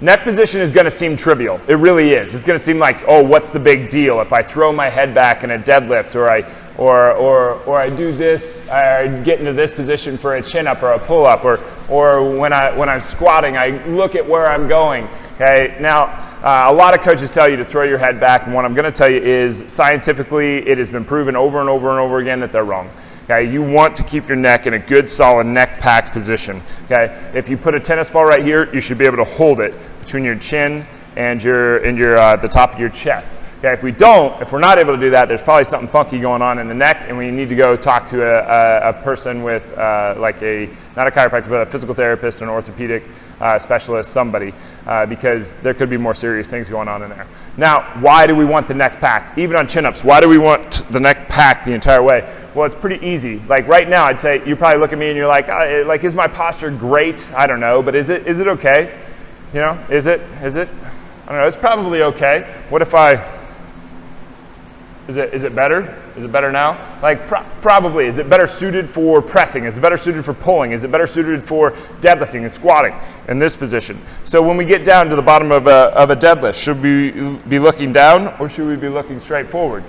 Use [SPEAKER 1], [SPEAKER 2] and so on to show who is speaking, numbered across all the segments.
[SPEAKER 1] Neck position is going to seem trivial. It really is. It's going to seem like, oh, what's the big deal if I throw my head back in a deadlift, or I do this, I get into this position for a chin up or a pull up, or when I'm squatting, I look at where I'm going. Okay. Now, a lot of coaches tell you to throw your head back, and what I'm going to tell you is scientifically, it has been proven over and over and over again that they're wrong. Okay, you want to keep your neck in a good, solid neck packed position. Okay, if you put a tennis ball right here, you should be able to hold it between your chin and the top of your chest. Okay, if we're not able to do that, there's probably something funky going on in the neck, and we need to go talk to a person with not a chiropractor, but a physical therapist, an orthopedic specialist, somebody, because there could be more serious things going on in there. Now, why do we want the neck packed? Even on chin-ups, why do we want the neck packed the entire way? Well, it's pretty easy. Like right now, I'd say you probably look at me and you're like, is my posture great? I don't know, but is it okay? You know, is it? I don't know. It's probably okay. What if Is it better? Is it better now? Like probably. Is it better suited for pressing? Is it better suited for pulling? Is it better suited for deadlifting and squatting in this position? So when we get down to the bottom of a deadlift, should we be looking down or should we be looking straight forward?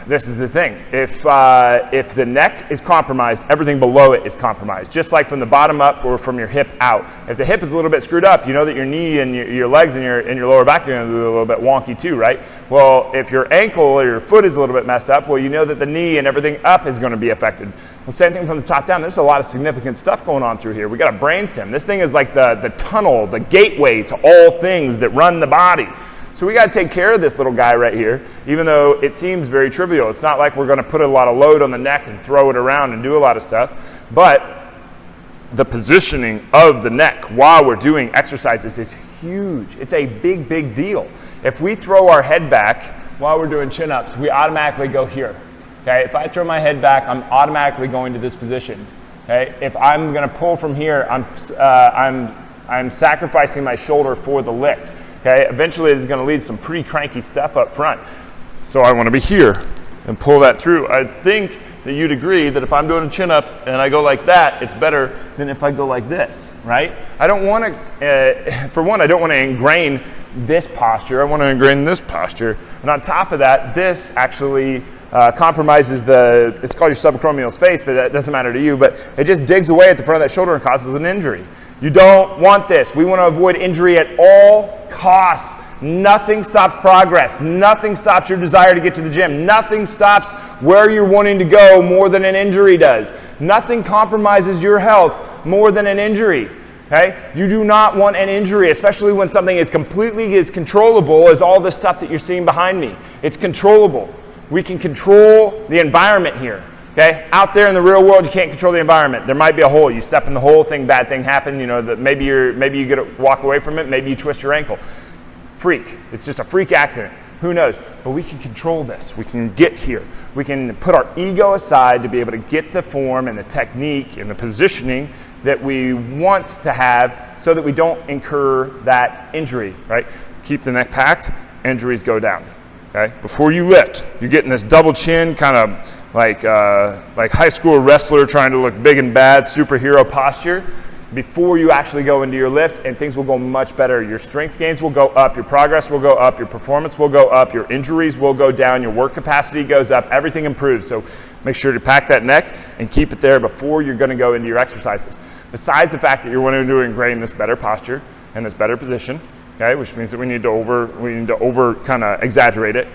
[SPEAKER 1] This is the thing. If the neck is compromised, everything below it is compromised. Just like from the bottom up or from your hip out. If the hip is a little bit screwed up, you know that your knee and your legs and your lower back are going to be a little bit wonky too, right? Well, if your ankle or your foot is a little bit messed up, well, you know that the knee and everything up is going to be affected. Well, same thing from the top down. There's a lot of significant stuff going on through here. We got a brainstem. This thing is like the tunnel, the gateway to all things that run the body. So we got to take care of this little guy right here, even though it seems very trivial. It's not like we're going to put a lot of load on the neck and throw it around and do a lot of stuff, but the positioning of the neck while we're doing exercises is huge. It's a big, big deal. If we throw our head back while we're doing chin-ups, we automatically go here. Okay? If I throw my head back, I'm automatically going to this position. Okay? If I'm going to pull from here, I'm sacrificing my shoulder for the lift. Okay, eventually it's going to lead to some pretty cranky stuff up front. So I want to be here and pull that through. I think that you'd agree that if I'm doing a chin up and I go like that, it's better than if I go like this, right? I don't want to, for one, I don't want to ingrain this posture. I want to ingrain this posture. And on top of that, this actually compromises it's called your subacromial space, but that doesn't matter to you, but it just digs away at the front of that shoulder and causes an injury. You don't want this. We want to avoid injury at all costs. Nothing stops progress. Nothing stops your desire to get to the gym. Nothing stops where you're wanting to go more than an injury does. Nothing compromises your health more than an injury. Okay? You do not want an injury, especially when something is completely as controllable as all this stuff that you're seeing behind me. It's controllable. We can control the environment here. Okay, out there in the real world, you can't control the environment. There might be a hole. You step in the hole, bad thing happen. You know that maybe you get to walk away from it. Maybe you twist your ankle. Freak. It's just a freak accident. Who knows? But we can control this. We can get here. We can put our ego aside to be able to get the form and the technique and the positioning that we want to have, so that we don't incur that injury. Right? Keep the neck packed. Injuries go down. Okay. Before you lift, you're getting this double chin kind of like high school wrestler trying to look big and bad, superhero posture, before you actually go into your lift, and things will go much better. Your strength gains will go up, your progress will go up, your performance will go up, your injuries will go down, your work capacity goes up, everything improves. So make sure to pack that neck and keep it there before you're going to go into your exercises. Besides the fact that you're wanting to ingrain this better posture and this better position, okay, which means that we need to over kind of exaggerate it.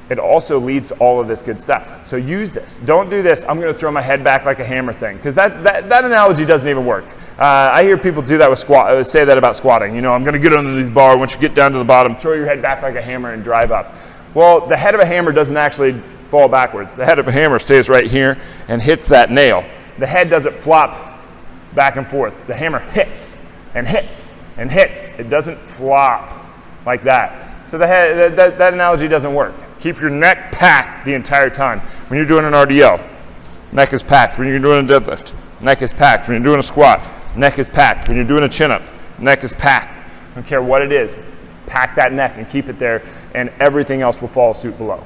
[SPEAKER 1] It also leads to all of this good stuff. So use this. Don't do this, I'm going to throw my head back like a hammer thing, because that analogy doesn't even work. I hear people do that with say that about squatting. You know, I'm going to get underneath the bar. Once you get down to the bottom, throw your head back like a hammer and drive up. Well, the head of a hammer doesn't actually fall backwards. The head of a hammer stays right here and hits that nail. The head doesn't flop back and forth. The hammer hits and hits and hits. It doesn't flop like that. So the head, that analogy doesn't work. Keep your neck packed the entire time. When you're doing an RDL, neck is packed. When you're doing a deadlift, neck is packed. When you're doing a squat, neck is packed. When you're doing a chin-up, neck is packed. I don't care what it is. Pack that neck and keep it there, and everything else will follow suit below.